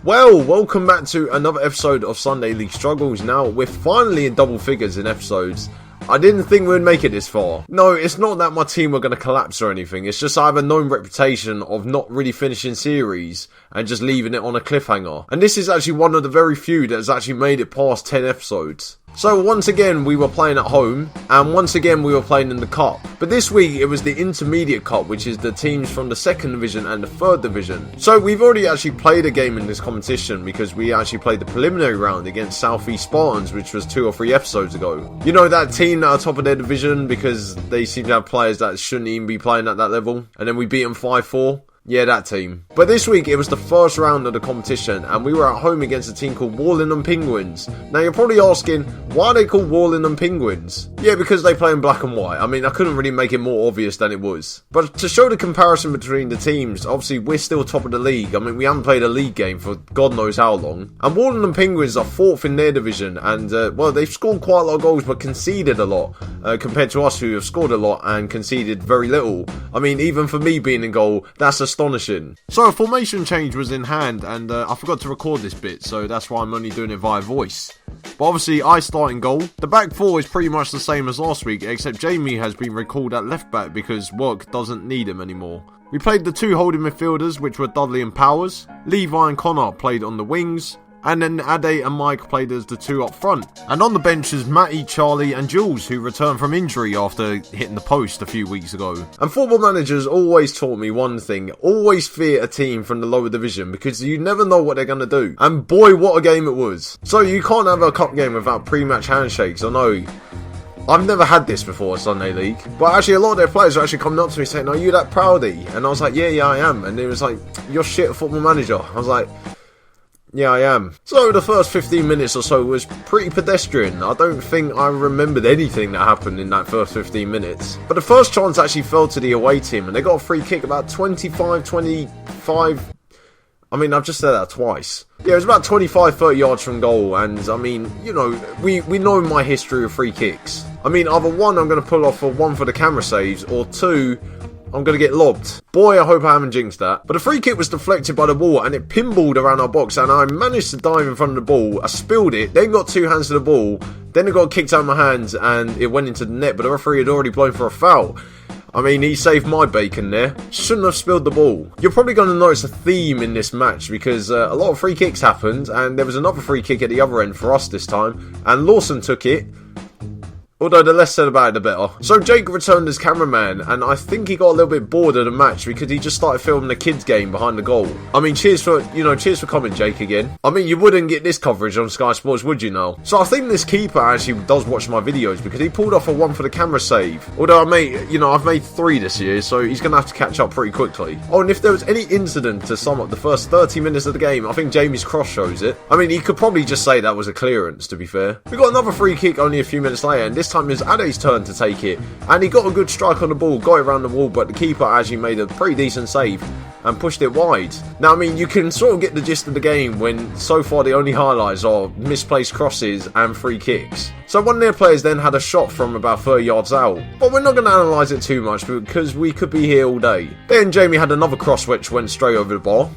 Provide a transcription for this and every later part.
Well, welcome back to another episode of Sunday League Struggles. Now, we're finally in double figures in episodes. I didn't think we'd make it this far. No, it's not that my team were going to collapse or anything. It's just I have a known reputation of not really finishing series and just leaving it on a cliffhanger. And this is actually one of the very few that has actually made it past 10 episodes. So once again we were playing at home, and once again we were playing in the cup. But this week it was the intermediate cup, which is the teams from the 2nd division and the 3rd division. So we've already actually played a game in this competition because we actually played the preliminary round against Southeast Spartans, which was 2 or 3 episodes ago. You know, that team that are top of their division because they seem to have players that shouldn't even be playing at that level, and then we beat them 5-4. Yeah, that team. But this week, it was the first round of the competition, and we were at home against a team called Warlingham Penguins. Now, you're probably asking, why are they called Warlingham Penguins? Yeah, because they play in black and white. I mean, I couldn't really make it more obvious than it was. But to show the comparison between the teams, obviously, we're still top of the league. I mean, we haven't played a league game for God knows how long. And Warlingham Penguins are 4th in their division, and, well, they've scored quite a lot of goals, but conceded a lot, compared to us, who have scored a lot and conceded very little. I mean, even for me being in goal, that's astonishing. So a formation change was in hand, and I forgot to record this bit, so that's why I'm only doing it via voice. But obviously I start in goal. The back 4 is pretty much the same as last week, except Jamie has been recalled at left back because work doesn't need him anymore. We played the 2 holding midfielders, which were Dudley and Powers. Levi and Connor played on the wings, and then Ade and Mike played as the 2 up front. And on the bench is Matty, Charlie and Jules, who returned from injury after hitting the post a few weeks ago. And football managers always taught me one thing: always fear a team from the lower division, because you never know what they're going to do. And boy, what a game it was. So you can't have a cup game without pre-match handshakes. I know I've never had this before at Sunday League, but actually a lot of their players are actually coming up to me saying, "Are you that Proudie?" And I was like, yeah, I am. And it was like, "You're shit at football manager." I was like, yeah, I am. So the first 15 minutes or so was pretty pedestrian. I don't think I remembered anything that happened in that first 15 minutes. But the first chance actually fell to the away team, and they got a free kick about 25. I mean, I've just said that twice. Yeah, it was about 25-30 yards from goal, and I mean, you know, we know my history of free kicks. I mean, either 1, I'm going to pull off, or 1 for the camera saves, or 2, I'm going to get lobbed. Boy, I hope I haven't jinxed that. But the free kick was deflected by the ball, and it pinballed around our box, and I managed to dive in front of the ball. I spilled it, then got 2 hands to the ball, then it got kicked out of my hands and it went into the net, but the referee had already blown for a foul. I mean, he saved my bacon there. Shouldn't have spilled the ball. You're probably going to notice a theme in this match because a lot of free kicks happened, and there was another free kick at the other end for us this time, and Lawson took it. Although the less said about it, the better. So Jake returned as cameraman, and I think he got a little bit bored of the match because he just started filming the kids' game behind the goal. I mean, cheers for coming, Jake, again. I mean, you wouldn't get this coverage on Sky Sports, would you now? So I think this keeper actually does watch my videos because he pulled off a 1 for the camera save. Although I've made 3 this year, so he's going to have to catch up pretty quickly. Oh, and if there was any incident to sum up the first 30 minutes of the game, I think Jamie's cross shows it. I mean, he could probably just say that was a clearance, to be fair. We got another free kick only a few minutes later, and this time it was Ade's turn to take it, and he got a good strike on the ball, got it around the wall, but the keeper actually made a pretty decent save and pushed it wide. Now, I mean, you can sort of get the gist of the game when so far the only highlights are misplaced crosses and free kicks. So one of their players then had a shot from about 30 yards out, but we're not going to analyse it too much because we could be here all day. Then Jamie had another cross which went straight over the bar.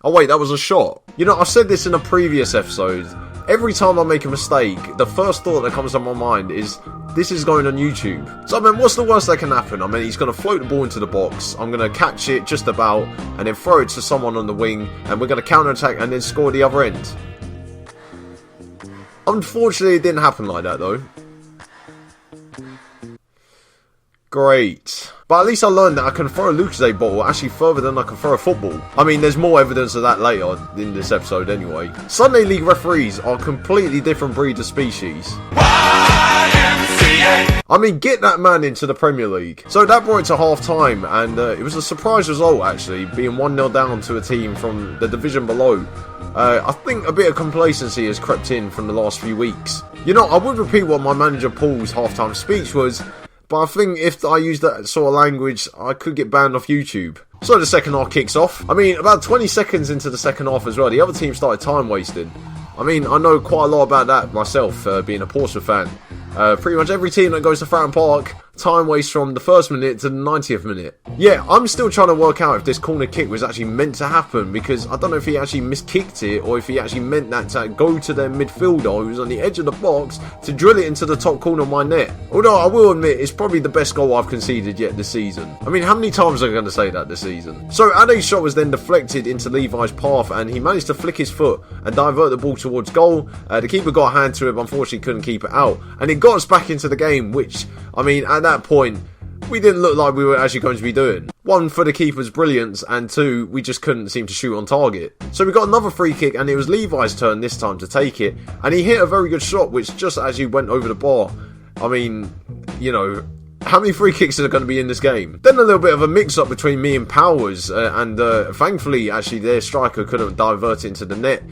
Oh wait, that was a shot. You know, I've said this in a previous episode. Every time I make a mistake, the first thought that comes to my mind is, this is going on YouTube. So I mean, what's the worst that can happen? I mean, he's going to float the ball into the box, I'm going to catch it just about, and then throw it to someone on the wing, and we're going to counter-attack and then score at the other end. Unfortunately, it didn't happen like that though. Great. But at least I learned that I can throw a Lucozade bottle actually further than I can throw a football. I mean, there's more evidence of that later in this episode anyway. Sunday League referees are a completely different breed of species. I mean, get that man into the Premier League. So that brought it to half time, and it was a surprise result actually, being 1-0 down to a team from the division below. I think a bit of complacency has crept in from the last few weeks. You know, I would repeat what my manager Paul's halftime speech was, but I think if I use that sort of language, I could get banned off YouTube. So the second half kicks off. I mean, about 20 seconds into the second half as well, the other team started time wasting. I mean, I know quite a lot about that myself, being a Portsmouth fan. Pretty much every team that goes to Fountain Park time waste from the first minute to the 90th minute. Yeah, I'm still trying to work out if this corner kick was actually meant to happen, because I don't know if he actually miskicked it or if he actually meant that to go to their midfielder who's on the edge of the box to drill it into the top corner of my net. Although I will admit, it's probably the best goal I've conceded yet this season. I mean, how many times are I going to say that this season? So Ade's shot was then deflected into Levi's path, and he managed to flick his foot and divert the ball towards goal. The keeper got a hand to it, but unfortunately couldn't keep it out, and it got us back into the game, which, I mean, at that point, we didn't look like we were actually going to be doing. One, for the keeper's brilliance, and two, we just couldn't seem to shoot on target. So we got another free kick, and it was Levi's turn this time to take it, and he hit a very good shot, which just actually went over the bar. I mean, you know, how many free kicks are going to be in this game? Then a little bit of a mix-up between me and Powers, and thankfully, actually, their striker couldn't divert it into the net.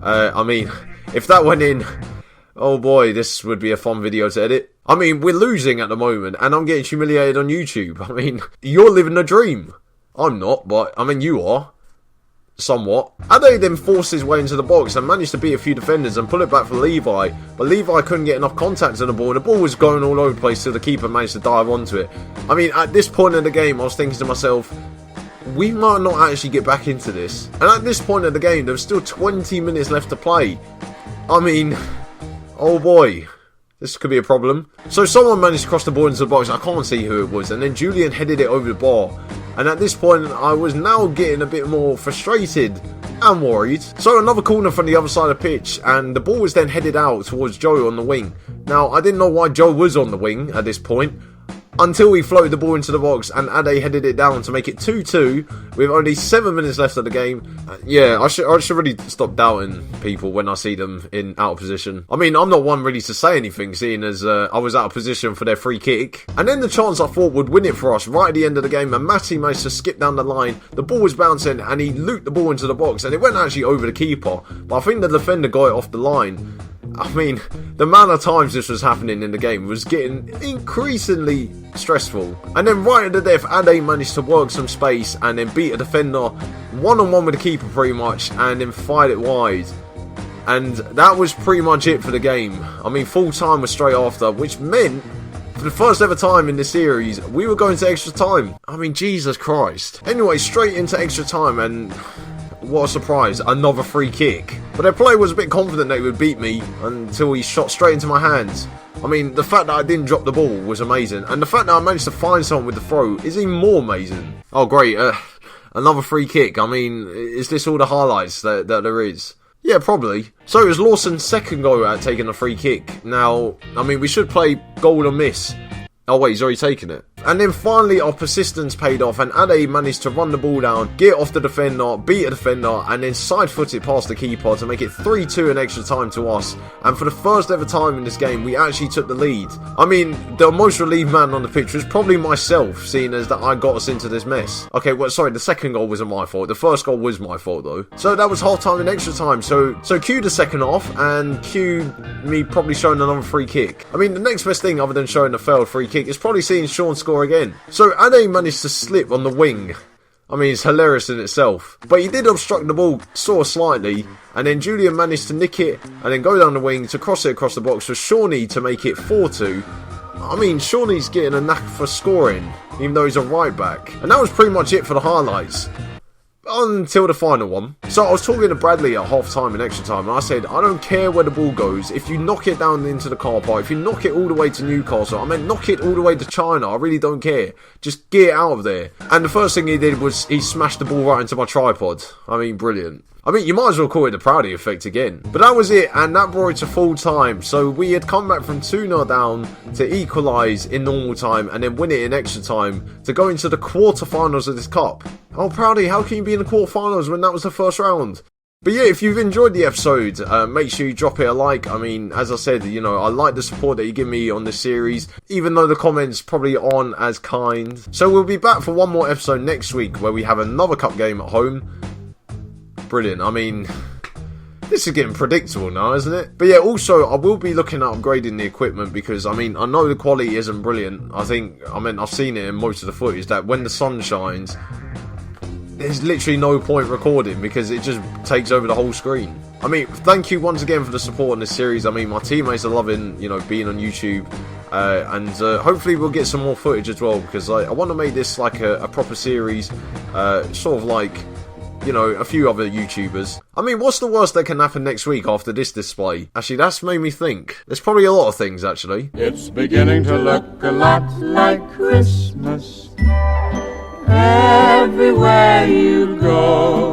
I mean, if that went in, oh boy, this would be a fun video to edit. I mean, we're losing at the moment, and I'm getting humiliated on YouTube. I mean, you're living a dream. I'm not, but, I mean, you are. Somewhat. Ade then forced his way into the box and managed to beat a few defenders and pull it back for Levi, but Levi couldn't get enough contact on the ball, and the ball was going all over the place till the keeper managed to dive onto it. I mean, at this point in the game, I was thinking to myself, we might not actually get back into this. And at this point of the game, there was still 20 minutes left to play. I mean, oh boy, this could be a problem. So someone managed to cross the ball into the box. I can't see who it was, and then Julian headed it over the bar. And at this point, I was now getting a bit more frustrated and worried. So another corner from the other side of the pitch, and the ball was then headed out towards Joe on the wing. Now, I didn't know why Joe was on the wing at this point, until he floated the ball into the box and Ade headed it down to make it 2-2 with only 7 minutes left of the game. Yeah, I should really stop doubting people when I see them in out of position. I mean, I'm not one really to say anything, seeing as I was out of position for their free kick. And then the chance I thought would win it for us right at the end of the game, and Matty managed to skip down the line. The ball was bouncing and he looped the ball into the box, and it went actually over the keeper, but I think the defender got it off the line. I mean, the amount of times this was happening in the game was getting increasingly stressful. And then right at the death, Ade managed to work some space and then beat a defender one-on-one with the keeper pretty much, and then fired it wide. And that was pretty much it for the game. I mean, full time was straight after, which meant for the first ever time in this series, we were going to extra time. I mean, Jesus Christ. Anyway, straight into extra time, and what a surprise, another free kick. But their player was a bit confident they would beat me until he shot straight into my hands. I mean, the fact that I didn't drop the ball was amazing, and the fact that I managed to find someone with the throw is even more amazing. Oh great, another free kick. I mean, is this all the highlights that there is? Yeah, probably. So it was Lawson's second goal at taking a free kick. Now, I mean, we should play goal or miss. Oh wait, he's already taken it. And then finally our persistence paid off, and Ade managed to run the ball down, get off the defender, beat a defender, and then side-foot it past the keeper to make it 3-2 in extra time to us. And for the first ever time in this game, we actually took the lead. I mean, the most relieved man on the pitch was probably myself, seeing as that I got us into this mess. Okay, well, sorry, the second goal wasn't my fault. The first goal was my fault, though. So that was half-time in extra time. So cue the second half, and cue me probably showing another free kick. I mean, the next best thing other than showing a failed free kick is probably seeing Sean score again. So Ade managed to slip on the wing. I mean, it's hilarious in itself. But he did obstruct the ball sort of slightly, and then Julian managed to nick it and then go down the wing to cross it across the box for Shawnee to make it 4-2. I mean, Shawnee's getting a knack for scoring, even though he's a right back. And that was pretty much it for the highlights, until the final one. So I was talking to Bradley at half time and extra time, and I said, I don't care where the ball goes. If you knock it down into the car park, if you knock it all the way to Newcastle, I meant knock it all the way to China, I really don't care. Just get it out of there. And the first thing he did was he smashed the ball right into my tripod. I mean, brilliant. I mean, you might as well call it the Proudie effect again. But that was it, and that brought it to full time. So we had come back from 2-0 down to equalise in normal time and then win it in extra time to go into the quarterfinals of this cup. Oh, Proudie, how can you be in the quarterfinals when that was the first round? But yeah, if you've enjoyed the episode, make sure you drop it a like. I mean, as I said, you know, I like the support that you give me on this series, even though the comments probably aren't as kind. So we'll be back for one more episode next week where we have another cup game at home. Brilliant. I mean, this is getting predictable now, isn't it? But yeah, also, I will be looking at upgrading the equipment because, I mean, I know the quality isn't brilliant. I've seen it in most of the footage that when the sun shines, there's literally no point recording because it just takes over the whole screen. I mean, thank you once again for the support in this series. I mean, my teammates are loving, you know, being on YouTube, and hopefully we'll get some more footage as well, because I want to make this like a proper series, sort of like, you know, a few other YouTubers. I mean, what's the worst that can happen next week after this display? Actually, that's made me think. There's probably a lot of things, actually. It's beginning to look a lot like Christmas everywhere you go.